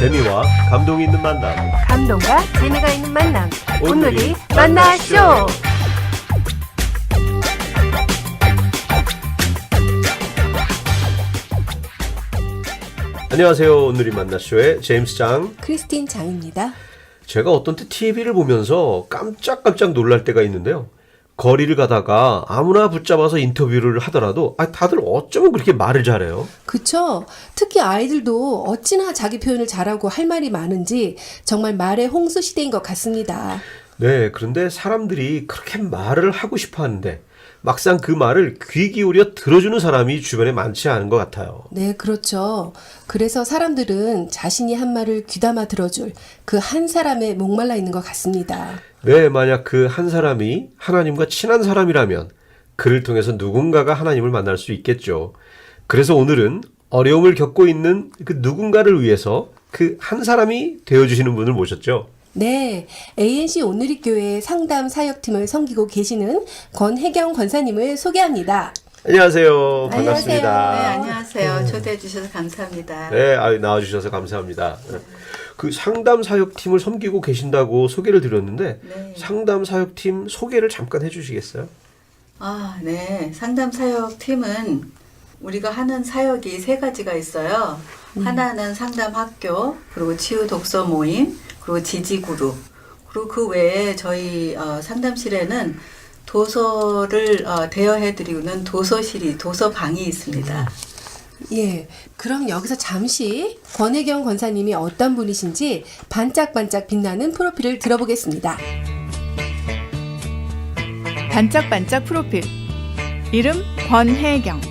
재미와 감동이 있는 만남. 감동과 재미가 있는 만남. 오늘이 오늘이 만나쇼. 안녕하세요. 오늘이 만나쇼의 제임스 장. 크리스틴 장입니다. 제가 어떤 때 TV를 보면서 깜짝깜짝 놀랄 때가 있는데요. 거리를 가다가 아무나 붙잡아서 인터뷰를 하더라도 다들 어쩌면 그렇게 말을 잘해요. 그쵸. 특히 아이들도 어찌나 자기 표현을 잘하고 할 말이 많은지 정말 말의 홍수 시대인 것 같습니다. 네, 그런데 사람들이 그렇게 말을 하고 싶어 하는데 막상 그 말을 귀 기울여 들어주는 사람이 주변에 많지 않은 것 같아요. 네, 그렇죠. 그래서 사람들은 자신이 한 말을 귀담아 들어줄 그 한 사람에 목말라 있는 것 같습니다. 네, 만약 그 한 사람이 하나님과 친한 사람이라면 그를 통해서 누군가가 하나님을 만날 수 있겠죠. 그래서 오늘은 어려움을 겪고 있는 그 누군가를 위해서 그 한 사람이 되어주시는 분을 모셨죠. 네, ANC 오늘이 교회 상담 사역팀을 섬기고 계시는 권혜경 권사님을 소개합니다. 안녕하세요. 안녕하세요. 반갑습니다. 네, 안녕하세요. 초대해 주셔서 감사합니다. 네, 나와주셔서 감사합니다. 그 상담 사역팀을 섬기고 계신다고 소개를 드렸는데 네. 상담 사역팀 소개를 잠깐 해주시겠어요? 네. 상담 사역 팀은 우리가 하는 사역이 세 가지가 있어요. 하나는 상담 학교, 그리고 치유 독서 모임, 그리고 지지 그룹. 그리고 그 외에 저희 상담실에는 도서를 대여해드리는 도서실이, 도서방이 있습니다. 예, 그럼 여기서 잠시 권혜경 권사님이 어떤 분이신지 반짝반짝 빛나는 프로필을 들어보겠습니다. 반짝반짝 프로필. 이름 권혜경.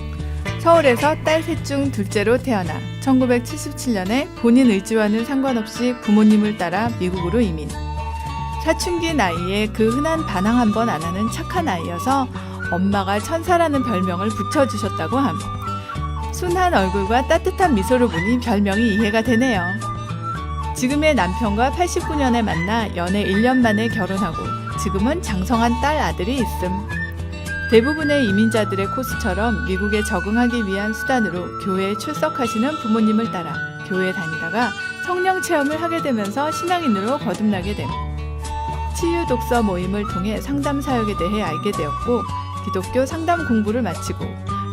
서울에서 딸 셋 중 둘째로 태어나 1977년에 본인 의지와는 상관없이 부모님을 따라 미국으로 이민. 사춘기 나이에 그 흔한 반항 한 번 안 하는 착한 아이여서 엄마가 천사라는 별명을 붙여주셨다고 함. 순한 얼굴과 따뜻한 미소를 보니 별명이 이해가 되네요. 지금의 남편과 89년에 만나 연애 1년 만에 결혼하고 지금은 장성한 딸 아들이 있음. 대부분의 이민자들의 코스처럼 미국에 적응하기 위한 수단으로 교회에 출석하시는 부모님을 따라 교회에 다니다가 성령 체험을 하게 되면서 신앙인으로 거듭나게 됨. 치유 독서 모임을 통해 상담 사역에 대해 알게 되었고 기독교 상담 공부를 마치고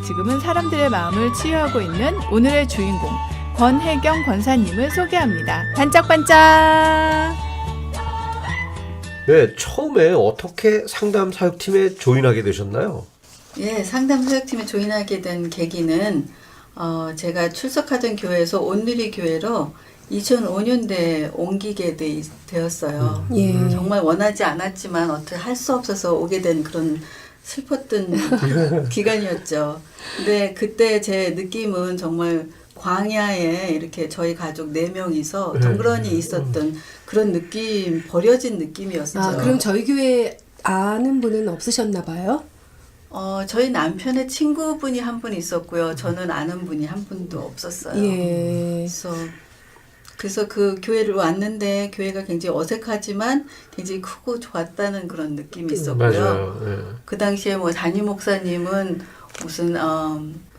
지금은 사람들의 마음을 치유하고 있는 오늘의 주인공 권혜경 권사님을 소개합니다. 반짝반짝! 네, 처음에 어떻게 상담 사역팀에 조인하게 되셨나요? 예, 상담 사역팀에 조인하게 된 계기는 제가 출석하던 교회에서 온누리 교회로 2005년대에 옮기게 되었어요. 예. 정말 원하지 않았지만 어떻게 할 수 없어서 오게 된 그런 슬펐던 기간이었죠. 근데 그때 제 느낌은 정말 광야에 이렇게 저희 가족 4명이서 덩그러니 있었던 그런 느낌, 버려진 느낌이었어요. 아, 그럼 저희 교회 아는 분은 없으셨나 봐요? 저희 남편의 친구분이 한 분 있었고요. 저는 아는 분이 한 분도 없었어요. 예. 그래서 그 교회를 왔는데 교회가 굉장히 어색하지만 굉장히 크고 좋았다는 그런 느낌이 있었고요. 맞아요. 네. 그 당시에 뭐 담임 목사님은 무슨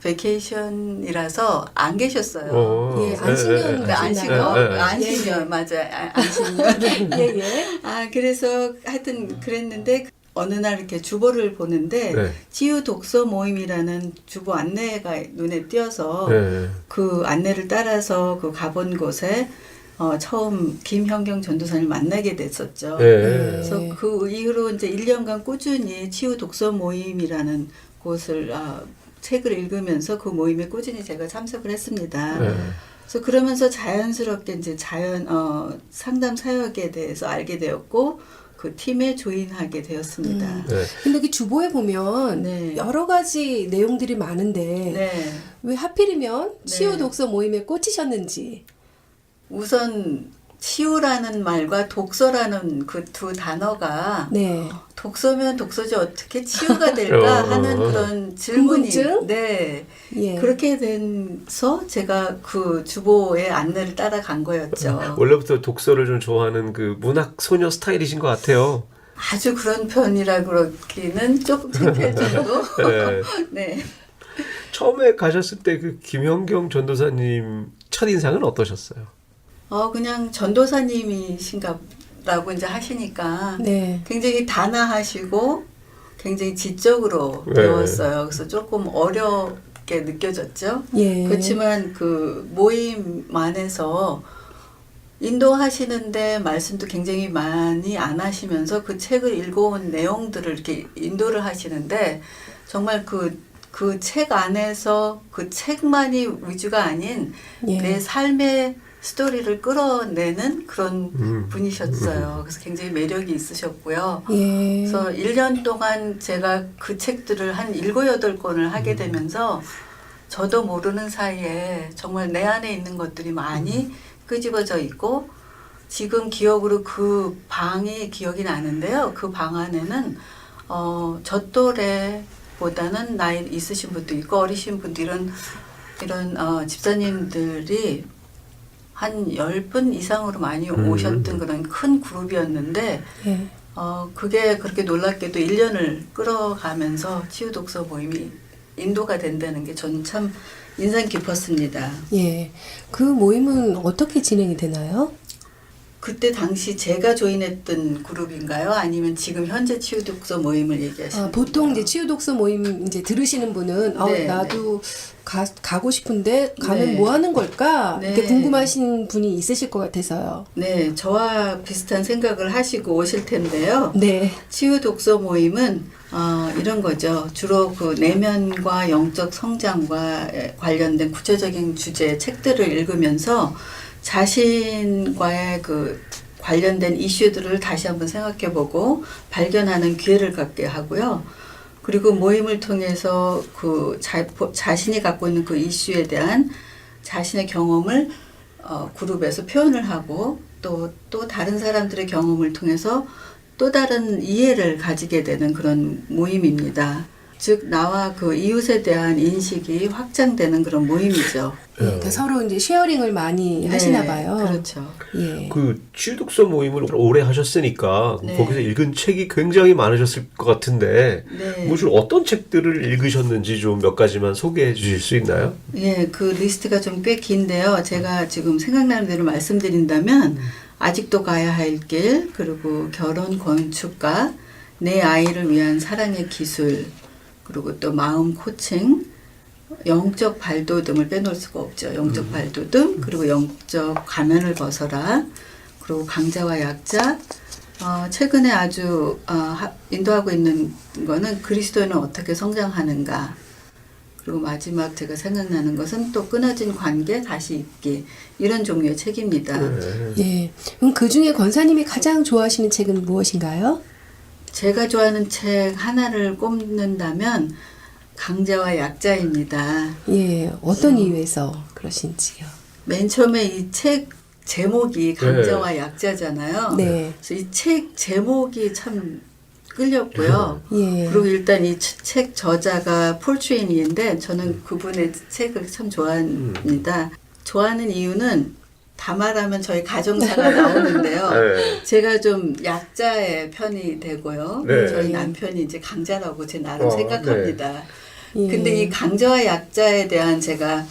베케이션이라서 안 계셨어요. 예, 안식년 네, 안식년, 네. 안식년 맞아요. 안식년. 예, 예. 그래서 하여튼 그랬는데 어느 날 이렇게 주보를 보는데 네. 치유 독서 모임이라는 주보 안내가 눈에 띄어서 네. 그 안내를 따라서 그 가본 곳에 처음 김현경 전도사를 만나게 됐었죠. 네. 그래서 그 이후로 이제 1년간 꾸준히 치유 독서 모임이라는 곳을 책을 읽으면서 그 모임에 꾸준히 제가 참석을 했습니다. 네. 그래서 그러면서 자연스럽게 이제 상담 사역에 대해서 알게 되었고 그 팀에 조인하게 되었습니다. 네. 근데 그 주보에 보면 네. 여러 가지 내용들이 많은데 네. 왜 하필이면 네. 치유 독서 모임에 꽂히셨는지. 우선 치유라는 말과 독서라는 그 두 단어가 네. 독서면 독서지 어떻게 치유가 될까 하는 그런 질문이 궁금증? 네. 예. 그렇게 돼서 제가 그 주보의 안내를 따라간 거였죠. 원래부터 독서를 좀 좋아하는 그 문학 소녀 스타일이신 것 같아요. 아주 그런 편이라 그렇기는 조금 창피할 정도. 네. 네. 처음에 가셨을 때 그 김현경 전도사님 첫 인상은 어떠셨어요? 그냥 전도사님이신가라고 이제 하시니까 네. 굉장히 단아하시고 굉장히 지적으로 네. 배웠어요. 그래서 조금 어렵게 느껴졌죠. 예. 그렇지만 그 모임 안에서 인도하시는데 말씀도 굉장히 많이 안 하시면서 그 책을 읽어온 내용들을 이렇게 인도를 하시는데 정말 그 책 안에서 그 책만이 위주가 아닌 예. 내 삶의 스토리를 끌어내는 그런 분이셨어요. 그래서 굉장히 매력이 있으셨고요. 예. 그래서 1년 동안 제가 그 책들을 한 7, 8권을 하게 되면서 저도 모르는 사이에 정말 내 안에 있는 것들이 많이 끄집어져 있고 지금 기억으로 그 방이 기억이 나는데요. 그 방 안에는 저 또래보다는 나이 있으신 분도 있고 어리신 분도 이런 집사님들이 한 10분 이상으로 많이 오셨던 그런 큰 그룹이었는데 예. 그게 그렇게 놀랍게도 1년을 끌어가면서 치유 독서 모임이 인도가 된다는 게 저는 참 인상 깊었습니다. 예. 그 모임은 어떻게 진행이 되나요? 그때 당시 제가 조인했던 그룹인가요? 아니면 지금 현재 치유 독서 모임을 얘기하시는 보통 이제 건가요? 치유 독서 모임 이제 들으시는 분은 네, 나도 가고 싶은데 가면 네. 뭐 하는 걸까? 네. 이렇게 궁금하신 분이 있으실 것 같아서요. 네, 저와 비슷한 생각을 하시고 오실 텐데요. 네. 치유 독서 모임은 이런 거죠. 주로 그 내면과 영적 성장과 관련된 구체적인 주제의 책들을 읽으면서 자신과의 그 관련된 이슈들을 다시 한번 생각해보고 발견하는 기회를 갖게 하고요. 그리고 모임을 통해서 그 자신이 갖고 있는 그 이슈에 대한 자신의 경험을 그룹에서 표현을 하고 또 다른 사람들의 경험을 통해서 또 다른 이해를 가지게 되는 그런 모임입니다. 즉 나와 그 이웃에 대한 인식이 확장되는 그런 모임이죠. 예, 그러니까 서로 이제 쉐어링을 많이 하시나 봐요. 그렇죠. 예. 그 치유독서 모임을 오래 하셨으니까 네. 거기서 읽은 책이 굉장히 많으셨을 것 같은데 네. 무슨 어떤 책들을 읽으셨는지 좀 몇 가지만 소개해 주실 수 있나요? 예, 그 리스트가 좀 꽤 긴데요. 제가 지금 생각나는 대로 말씀드린다면 아직도 가야 할 길, 그리고 결혼 건축가, 내 아이를 위한 사랑의 기술, 그리고 또 마음 코칭, 영적 발돋움을 빼놓을 수가 없죠. 영적 발돋움, 그리고 영적 가면을 벗어라, 그리고 강자와 약자. 최근에 아주 인도하고 있는 거는 그리스도인은 어떻게 성장하는가. 그리고 마지막 제가 생각나는 것은 또 끊어진 관계 다시 읽기. 이런 종류의 책입니다. 예. 그럼 그 중에 권사님이 가장 좋아하시는 책은 무엇인가요? 제가 좋아하는 책 하나를 꼽는다면 강자와 약자입니다. 예. 어떤 이유에서 그러신지요? 맨 처음에 이 책 제목이 강자와 약자잖아요. 네. 그래서 이 책 제목이 참 끌렸고요. 예. 그리고 일단 이 책 저자가 폴 트레이니인데 저는 그분의 책을 참 좋아합니다. 좋아하는 이유는 다 말하면 저희 가정사가 나오는데요. 네. 제가 좀 약자의 편이 되고요. 네. 저희 남편이 이제 강자라고 제 나름 생각합니다. 예. 근데 이 강자와 약자에 대한 제가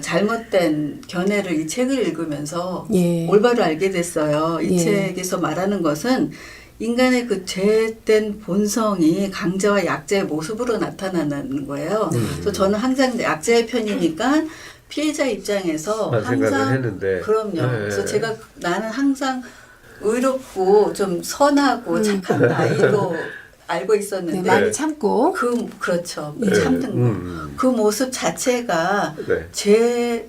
잘못된 견해를 이 책을 읽으면서 예. 올바로 알게 됐어요. 이 예. 책에서 말하는 것은 인간의 그 죄된 본성이 강자와 약자의 모습으로 나타나는 거예요. 그래서 저는 항상 약자의 편이니까 피해자 입장에서 생각을 항상 했는데. 그럼요. 네. 그래서 나는 항상 의롭고 좀 선하고 착한 나이로 알고 네, 있었는데 많이 참고. 그렇죠. 네. 참는 거. 그 모습 자체가 네.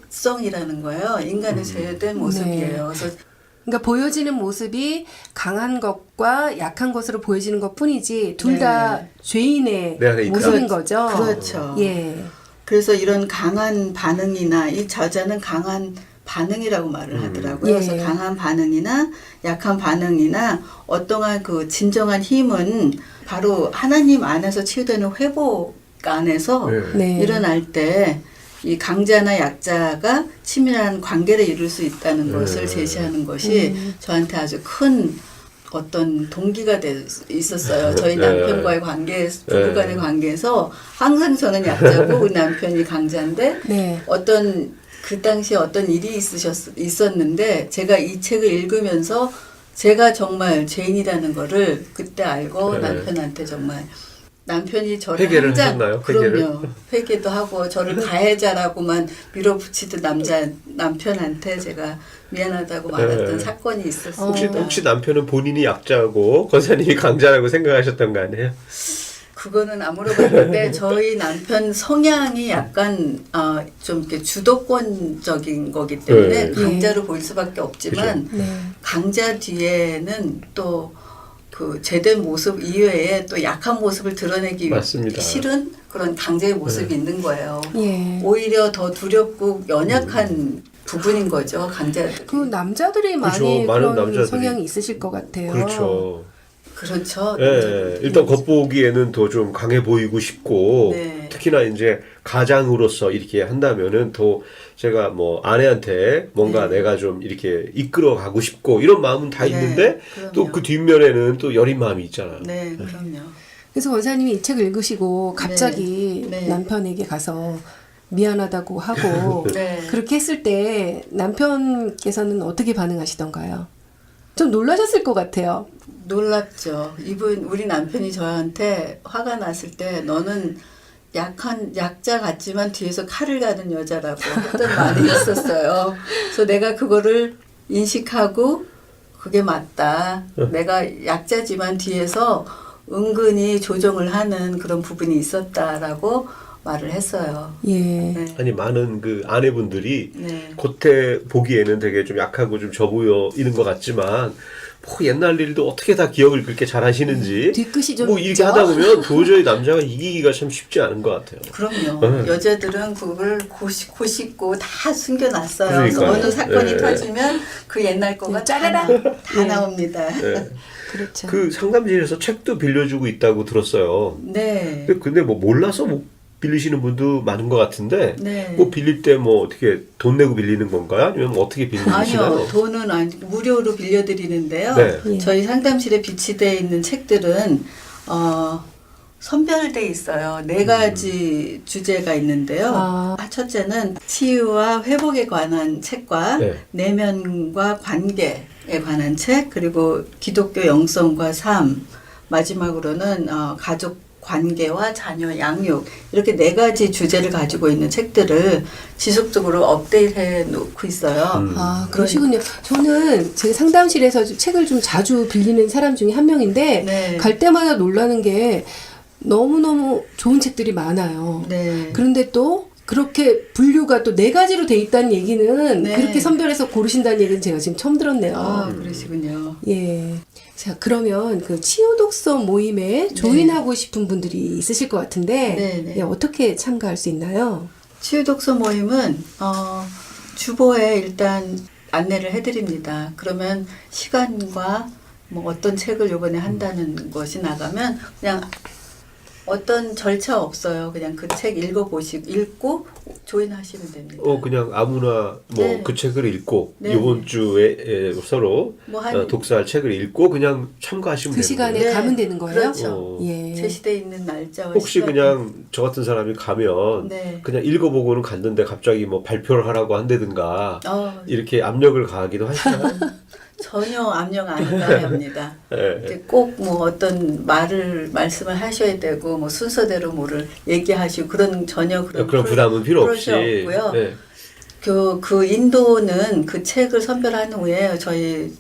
죄성이라는 거예요. 인간의 죄된 모습이에요. 그래서 그러니까 보여지는 모습이 강한 것과 약한 것으로 보여지는 것 뿐이지 둘 네. 다 죄인의 내 안에 있다. 모습인 거죠. 그렇죠. 예. 그래서 이런 강한 반응이나 이 저자는 강한 반응이라고 말을 하더라고요. 예. 그래서 강한 반응이나 약한 반응이나 어떠한 그 진정한 힘은 바로 하나님 안에서 치유되는 회복 안에서 네. 일어날 때 이 강자나 약자가 친밀한 관계를 이룰 수 있다는 것을 제시하는 것이 저한테 아주 큰 어떤 동기가 있었어요. 저희 남편과의 관계, 부부간의 관계에서 항상 저는 약자고 우리 남편이 강자인데 네. 어떤 그 당시에 어떤 일이 있었는데 제가 이 책을 읽으면서 제가 정말 죄인이라는 거를 그때 알고 남편한테 정말 남편이 저를 회개를 항상 하셨나요? 그럼요. 회개도 하고 저를 가해자라고만 밀어붙이던 남편한테 제가 미안하다고 말했던 사건이 있었어요. 혹시 남편은 본인이 약자고 권사님이 강자라고 생각하셨던 거 아니에요? 그거는 안 물어봤는데 저희 남편 성향이 약간 좀 이렇게 주도권적인 거기 때문에 강자로 보일 수밖에 없지만 강자 뒤에는 또 그 제된 모습 이외에 또 약한 모습을 드러내기 맞습니다. 싫은 그런 강자의 모습이 있는 거예요. 예. 오히려 더 두렵고 연약한 부분인 거죠, 강자들. 그 남자들이 그렇죠. 많이 많은 그런 남자들이. 성향이 있으실 것 같아요. 그렇죠. 그렇죠. 예, 일단 겉보기에는 더 좀 강해 보이고 싶고 네. 특히나 이제 가장으로서 이렇게 한다면은 더 제가 뭐 아내한테 뭔가 내가 좀 이렇게 이끌어 가고 싶고 이런 마음은 다 있는데 그럼요. 또 그 뒷면에는 또 여린 마음이 있잖아요. 네, 그럼요. 그래서 원사님이 이 책을 읽으시고 갑자기 네. 남편에게 가서 미안하다고 하고 네. 그렇게 했을 때 남편께서는 어떻게 반응하시던가요? 좀 놀라셨을 것 같아요. 놀랍죠. 우리 남편이 저한테 화가 났을 때 너는 약자 같지만 뒤에서 칼을 가는 여자라고 했던 말이 있었어요. 그래서 내가 그거를 인식하고 그게 맞다. 내가 약자지만 뒤에서 은근히 조정을 하는 그런 부분이 있었다라고 말을 했어요. 예. 네. 아니 많은 그 아내분들이 네. 겉에 보기에는 되게 좀 약하고 좀 저보이는 것 같지만 뭐 옛날 일도 어떻게 다 기억을 그렇게 잘 하시는지 뒤끝이 좀 뭐 이렇게 있죠? 하다 보면 도저히 남자가 이기기가 참 쉽지 않은 것 같아요. 그럼요. 여자들은 그걸 고식고 다 숨겨놨어요. 그래서 그러니까요. 어느 사건이 네. 터지면 그 옛날 거가 짜라라. 다 나옵니다. 네. 그렇죠. 그 상담실에서 책도 빌려주고 있다고 들었어요. 네. 근데 뭐 몰라서 못 빌리시는 분도 많은 것 같은데 네. 뭐 빌릴 때 뭐 어떻게 돈 내고 빌리는 건가요? 아니면 뭐 어떻게 빌리시나요? 아니요. 돈은 무료로 빌려드리는데요. 네. 예. 저희 상담실에 비치되어 있는 책들은 선별돼 있어요. 4가지 주제가 있는데요. 아. 첫째는 치유와 회복에 관한 책과 네. 내면과 관계에 관한 책, 그리고 기독교 영성과 삶, 마지막으로는 가족 관계와 자녀 양육, 이렇게 4가지 주제를 가지고 있는 책들을 지속적으로 업데이트해 놓고 있어요. 아, 그러시군요. 저는 제 상담실에서 책을 좀 자주 빌리는 사람 중에 한 명인데 네. 갈 때마다 놀라는 게 너무너무 좋은 책들이 많아요. 네. 그런데 또 그렇게 분류가 또 4가지로 돼 있다는 얘기는 네. 그렇게 선별해서 고르신다는 얘기는 제가 지금 처음 들었네요. 아, 그러시군요. 예. 자, 그러면 그 치유 독서 모임에 조인하고 싶은 분들이 있으실 것 같은데 네, 네. 예, 어떻게 참가할 수 있나요? 치유 독서 모임은 주보에 일단 안내를 해드립니다. 그러면 시간과 뭐 어떤 책을 이번에 한다는 것이 나가면 그냥 어떤 절차 없어요. 그냥 그 책 읽고 조인하시면 됩니다. 그냥 아무나 뭐 네. 그 책을 읽고 네. 이번 주에 서로 뭐 한- 독서할 책을 읽고 그냥 참가하시면 그 되는 시간에 거예요. 가면 되는 거예요? 그렇죠. 예. 제시되어 있는 날짜와 혹시 시간. 그냥 저 같은 사람이 가면 네. 그냥 읽어보고는 갔는데 갑자기 뭐 발표를 하라고 한다든가 이렇게 압력을 가하기도 하시나요? 전혀 압력 안 가야 합니다. 네. 꼭 뭐 어떤 말씀을 하셔야 되고 뭐 순서대로 뭐를 얘기하시고 전혀 그런 부담은 필요 없이. 없고요. 네. 그 인도는 그 책을 선별한 후에 저희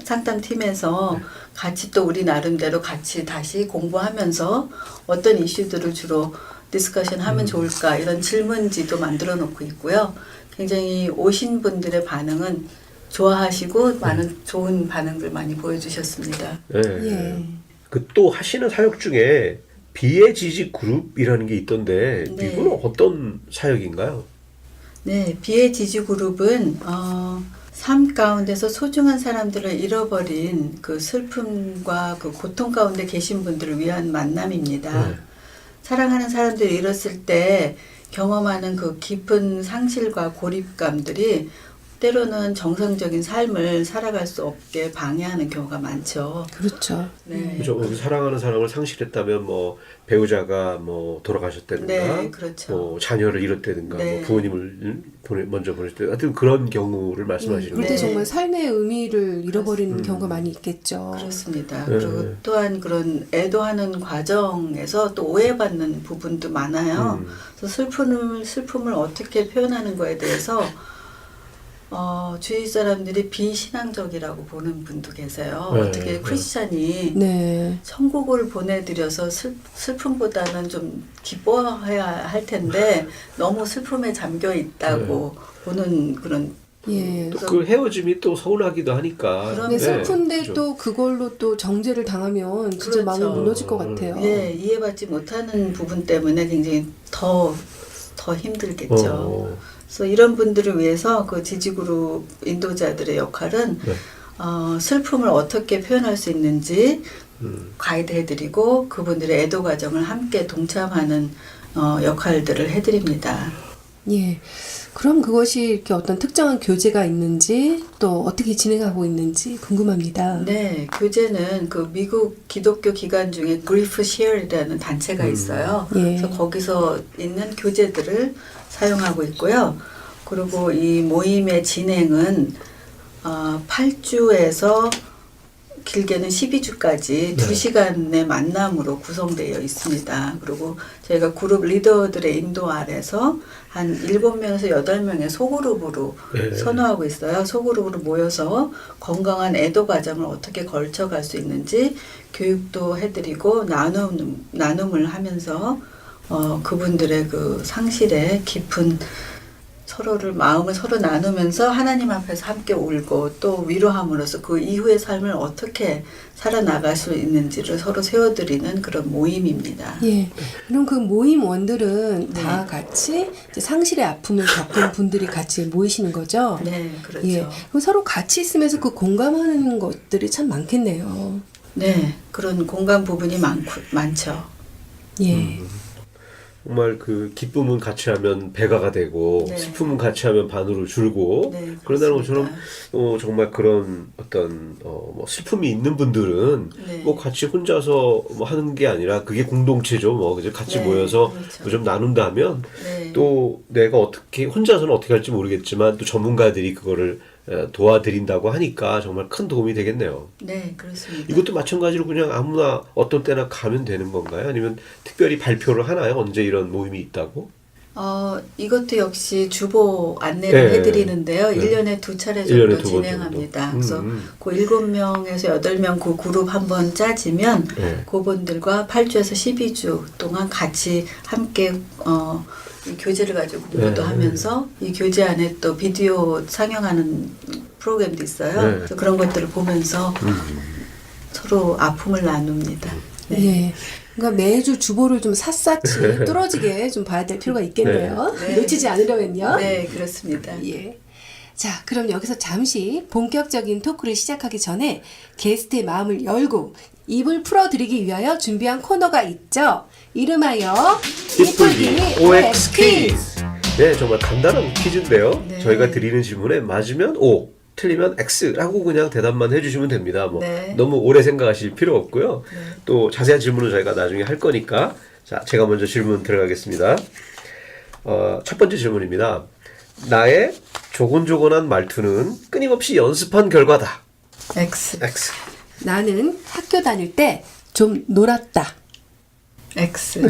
상담팀에서 같이 또 우리 나름대로 같이 다시 공부하면서 어떤 이슈들을 주로 디스커션 하면 좋을까 이런 질문지도 만들어 놓고 있고요. 굉장히 오신 분들의 반응은 좋아하시고 많은 좋은 반응들 많이 보여주셨습니다. 네. 예. 그 또 하시는 사역 중에 비애 지지 그룹이라는 게 있던데 네. 이건 어떤 사역인가요? 네, 비애 지지 그룹은 삶 가운데서 소중한 사람들을 잃어버린 그 슬픔과 그 고통 가운데 계신 분들을 위한 만남입니다. 네. 사랑하는 사람들을 잃었을 때 경험하는 그 깊은 상실과 고립감들이 때로는 정상적인 삶을 살아갈 수 없게 방해하는 경우가 많죠. 그렇죠. 네. 그렇죠. 사랑하는 사람을 상실했다면 뭐 배우자가 뭐 돌아가셨다든가, 네, 그렇죠. 뭐 자녀를 잃었다든가, 네. 뭐 부모님을 먼저 보냈다. 하여튼 그런 경우를 말씀하시는 그럴 때 거예요. 네. 정말 삶의 의미를 잃어버리는 경우가 많이 있겠죠. 그렇습니다. 네. 그리고 또한 그런 애도하는 과정에서 또 오해받는 부분도 많아요. 그래서 슬픔을 어떻게 표현하는 거에 대해서 주위 사람들이 비신앙적이라고 보는 분도 계세요. 네, 어떻게 네. 크리스찬이 네. 천국을 보내드려서 슬픔보다는 좀 기뻐해야 할 텐데 너무 슬픔에 잠겨 있다고 보는 그런 예. 또 그 헤어짐이 또 서운하기도 하니까. 그런 근데 네, 슬픈데 그렇죠. 또 그걸로 또 정죄를 당하면 진짜 그렇죠. 마음이 무너질 것 같아요. 예, 이해받지 못하는 부분 때문에 굉장히 더 힘들겠죠. 어. 그래서 이런 분들을 위해서 그 지지그룹 인도자들의 역할은 네. 슬픔을 어떻게 표현할 수 있는지 음. 가이드해드리고 그분들의 애도 과정을 함께 동참하는 역할들을 해드립니다. 예. 그럼 그것이 이렇게 어떤 특정한 교제가 있는지 또 어떻게 진행하고 있는지 궁금합니다. 네, 교제는 그 미국 기독교 기관 중에 Grief Share이라는 단체가 있어요. 예. 그래서 거기서 있는 교재들을 사용하고 있고요. 그리고 이 모임의 진행은 8주에서 길게는 12주까지 2시간의 만남으로 구성되어 있습니다. 그리고 저희가 그룹 리더들의 인도 아래서 한 7명에서 8명의 소그룹으로 네. 선호하고 있어요. 소그룹으로 모여서 건강한 애도 과정을 어떻게 걸쳐갈 수 있는지 교육도 해드리고 나눔을 하면서 그분들의 그 상실에 깊은 마음을 서로 나누면서 하나님 앞에서 함께 울고 또 위로함으로써 그 이후의 삶을 어떻게 살아나갈 수 있는지를 서로 세워드리는 그런 모임입니다. 예. 그럼 그 모임원들은 네. 다 같이 이제 상실의 아픔을 겪은 분들이 같이 모이시는 거죠? 네, 그렇죠. 예. 그럼 서로 같이 있으면서 그 공감하는 것들이 참 많겠네요. 네, 그런 공감 부분이 많죠. 예. 정말 그 기쁨은 같이 하면 배가가 되고 네. 슬픔은 같이 하면 반으로 줄고 네, 그런다는 그렇습니다. 것처럼 정말 그런 어떤 뭐 슬픔이 있는 분들은 네. 뭐 같이 혼자서 뭐 하는 게 아니라 그게 공동체죠. 뭐 그죠? 같이 네, 모여서 그렇죠. 뭐 좀 나눈다면 네. 또 내가 어떻게 혼자서는 어떻게 할지 모르겠지만 또 전문가들이 그거를 도와드린다고 하니까 정말 큰 도움이 되겠네요. 네, 그렇습니다. 이것도 마찬가지로 그냥 아무나 어떤 때나 가면 되는 건가요? 아니면 특별히 발표를 하나요? 언제 이런 모임이 있다고? 이것도 역시 주보 안내를 네. 해드리는데요. 네. 1년에 2차례 1년에 정도 2번 진행합니다. 정도. 그래서 그 7명에서 8명 그 그룹 한번 짜지면 네. 그분들과 8주에서 12주 동안 같이 함께 이 교재를 가지고 공부도 네. 하면서 이 교재 안에 또 비디오 상영하는 프로그램도 있어요. 네. 그래서 그런 것들을 보면서 서로 아픔을 나눕니다. 네. 예. 그러니까 매주 주보를 좀 샅샅이 뚫어지게 좀 봐야 될 필요가 있겠네요. 네. 놓치지 않으려면요. 네, 그렇습니다. 예. 자, 그럼 여기서 잠시 본격적인 토크를 시작하기 전에 게스트의 마음을 열고 입을 풀어드리기 위하여 준비한 코너가 있죠. 이름하여 이풀기 OX 퀴즈. 네, 정말 간단한 퀴즈인데요. 네. 저희가 드리는 질문에 맞으면 O, 틀리면 X라고 그냥 대답만 해주시면 됩니다. 뭐 네. 너무 오래 생각하실 필요 없고요. 네. 또 자세한 질문은 저희가 나중에 할 거니까. 자, 제가 먼저 질문 들어가겠습니다. 첫 번째 질문입니다. 나의 조곤조곤한 말투는 끊임없이 연습한 결과다. X. X. 나는 학교 다닐 때 좀 놀았다. X.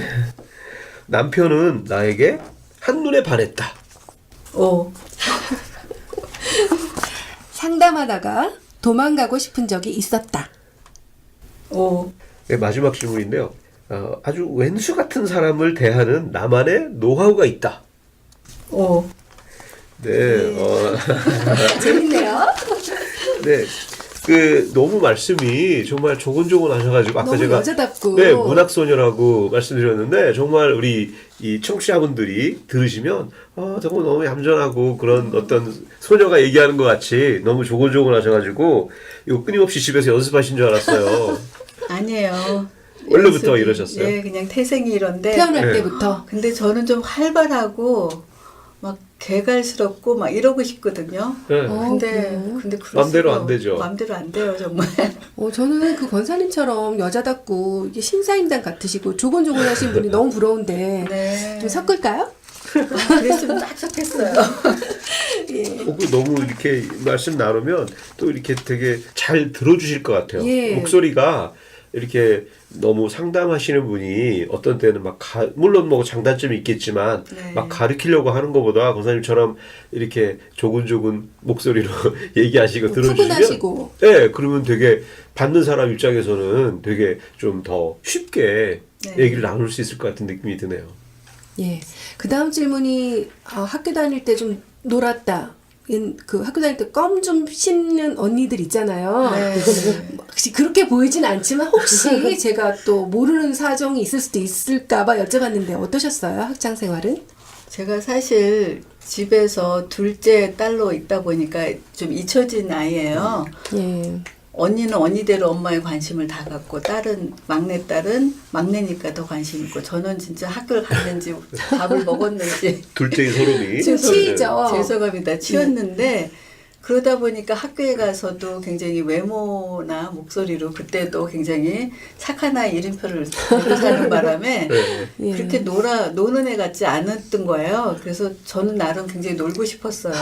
남편은 나에게 한눈에 반했다. O. 상담하다가 도망가고 싶은 적이 있었다. O. 네, 마지막 질문인데요. 아주 왼수 같은 사람을 대하는 나만의 노하우가 있다. O. 네, 재밌네요. 네. 너무 말씀이 정말 조곤조곤하셔가지고 아까 너무 제가 여자답고. 네, 문학소녀라고 말씀드렸는데 정말 우리 이 청취자분들이 들으시면 정말 너무 얌전하고 그런 어떤 소녀가 얘기하는 것 같이 너무 조곤조곤하셔가지고 이거 끊임없이 집에서 연습하신 줄 알았어요. 아니에요. 원래부터 연습이, 이러셨어요? 네, 그냥 태생이 이런데. 태어날 네. 때부터. 근데 저는 좀 활발하고 막 개갈스럽고 막 이러고 싶거든요. 네. 근데 그럴 맘대로 수가 안 되죠. 맘대로 안 돼요, 정말. 저는 그 권사님처럼 여자답고 이게 신사임당 같으시고 조곤조곤하신 분이 너무 부러운데 네. 좀 섞을까요? 그랬으면 딱 좋겠어요. 너무 이렇게 말씀 나누면 또 이렇게 되게 잘 들어주실 것 같아요. 예. 목소리가 이렇게 너무 상담하시는 분이 어떤 때는 막 물론 뭐 장단점이 있겠지만 네. 막 가르치려고 하는 것보다 권사님처럼 이렇게 조근조근 목소리로 얘기하시고 들어주시면 푸근하시고. 네, 그러면 되게 받는 사람 입장에서는 되게 좀 더 쉽게 네. 얘기를 나눌 수 있을 것 같은 느낌이 드네요. 예. 그 다음 질문이 학교 다닐 때 좀 놀았다. 그 학교 다닐 때 껌 좀 씹는 언니들 있잖아요. 네. 혹시 그렇게 보이진 않지만 혹시 제가 또 모르는 사정이 있을 수도 있을까봐 여쭤봤는데 어떠셨어요? 학창 생활은? 제가 사실 집에서 둘째 딸로 있다 보니까 좀 잊혀진 아이예요. 예. 언니는 언니대로 엄마의 관심을 다 갖고 막내딸은 막내니까 더 관심 있고 저는 진짜 학교를 갔는지 밥을 먹었는지 둘째인 소름이 지금 치이죠. 죄송합니다. 다 치웠는데 그러다 보니까 학교에 가서도 굉장히 외모나 목소리로 그때도 굉장히 착한 아이 이름표를 들고 사는 바람에 네. 예. 그렇게 노는 애 같지 않았던 거예요. 그래서 저는 나름 굉장히 놀고 싶었어요.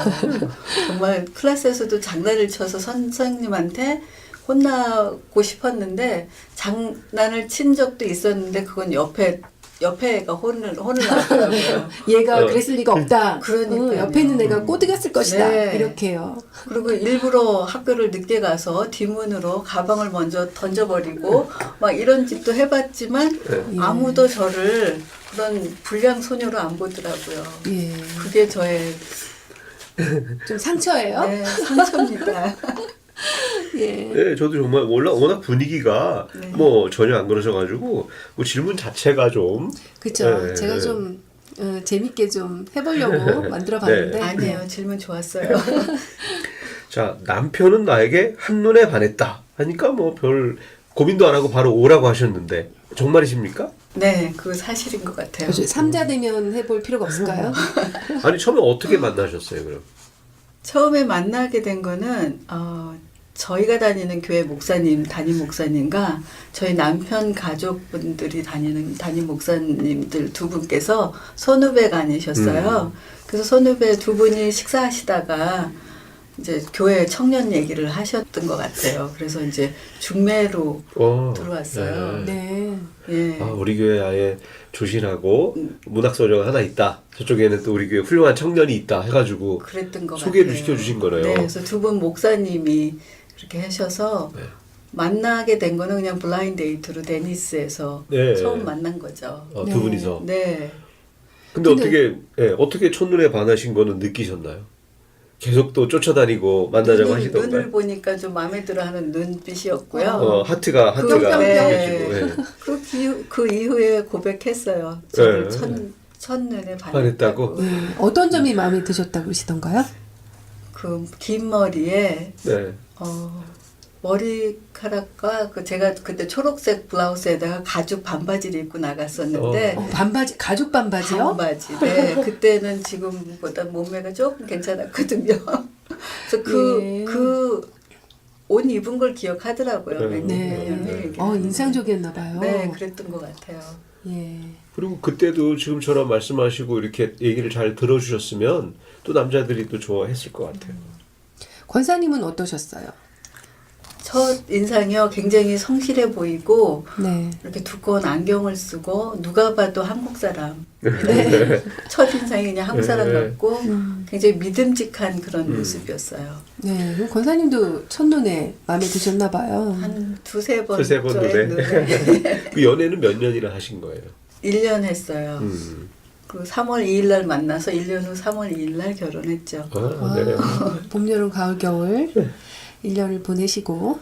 정말 클래스에서도 장난을 쳐서 선생님한테 혼나고 싶었는데 장난을 친 적도 있었는데 그건 옆에 애가 혼을 나더라고요. 얘가 그랬을 리가 없다. 그러니까요. 옆에 있는 애가 꼬드겼을 것이다. 네. 이렇게요. 그리고 일부러 학교를 늦게 가서 뒷문으로 가방을 먼저 던져버리고 막 이런 짓도 해봤지만 아무도 저를 그런 불량 소녀로 안 보더라고요. 예. 그게 저의 좀 상처예요? 네, 상처입니다. 예. 네, 저도 정말 워낙 분위기가 네. 뭐 전혀 안 그러셔가지고 뭐 질문 자체가 좀 그쵸. 네. 제가 좀 재밌게 좀 해보려고 만들어봤는데. 네. 아니에요. 질문 좋았어요. 자, 남편은 나에게 한눈에 반했다 하니까 뭐 별 고민도 안 하고 바로 오라고 하셨는데 정말이십니까? 네, 그거 사실인 것 같아요. 그죠. 삼자 되면 해볼 필요가 없을까요? 아니 처음에 어떻게 만나셨어요 그럼? 처음에 만나게 된 거는 저희가 다니는 교회 담임 목사님과 저희 남편 가족분들이 다니는 담임 목사님들 두 분께서 선후배가 아니셨어요. 그래서 선후배 두 분이 식사하시다가 이제 교회 청년 얘기를 하셨던 것 같아요. 그래서 이제 중매로 들어왔어요. 네. 예. 아, 우리 교회 아예 조신하고 문학소녀가 하나 있다. 저쪽에는 또 우리 교회 훌륭한 청년이 있다 해가지고 그랬던 것 소개를 같아요. 시켜주신 거네요. 네, 그래서 두 분 목사님이 그렇게 하셔서 네. 만나게 된 거는 그냥 블라인드 데이트로 데니스에서 네. 처음 만난 거죠. 두 네. 분이서. 네. 근데 어떻게 첫눈에 반하신 거는 느끼셨나요? 계속 또 쫓아다니고 만나자고 하시던가요? 눈을 보니까 좀 마음에 들어하는 눈빛이었고요. 하트가 네. 생겨지고. 그 이후에 고백했어요. 저를 네. 첫눈에 반했다고? 반했다고. 어떤 점이 마음에 드셨다고 그러시던가요? 그 긴 머리에 네. 머리카락과 제가 그때 초록색 블라우스에다가 가죽 반바지를 입고 나갔었는데 반바지, 가죽 반바지요? 반바지. 네, 그때는 지금보다 몸매가 조금 괜찮았거든요. 그래서 그 옷 입은 걸 기억하더라고요. 네. 인상적이었나 봐요. 네, 그랬던 것 같아요. 예. 그리고 그때도 지금처럼 말씀하시고 이렇게 얘기를 잘 들어주셨으면 또 남자들이 또 좋아했을 것 같아요. 권사님은 어떠셨어요? 첫 인상이요, 굉장히 성실해 보이고 네. 이렇게 두꺼운 안경을 쓰고 누가 봐도 한국 사람. 네. 첫 인상이 그냥 한국 사람 같고 굉장히 믿음직한 그런 모습이었어요. 네. 그럼 권사님도 첫눈에 마음에 드셨나 봐요. 한 두세 번 눈에. 그 연애는 몇 년이나 하신 거예요? 1년 했어요. 그 3월 2일 날 만나서 1년 후 3월 2일 날 결혼했죠. 네. 봄, 여름, 가을, 겨울 1년을 보내시고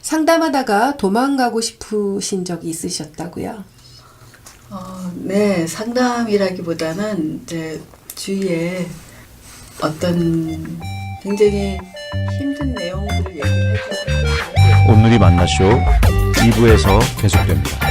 상담하다가 도망가고 싶으신 적이 있으셨다고요? 네, 상담이라기보다는 이제 주위에 어떤 굉장히 힘든 내용들을 얘기를 해주고 오늘이 만나쇼 2부에서 계속됩니다.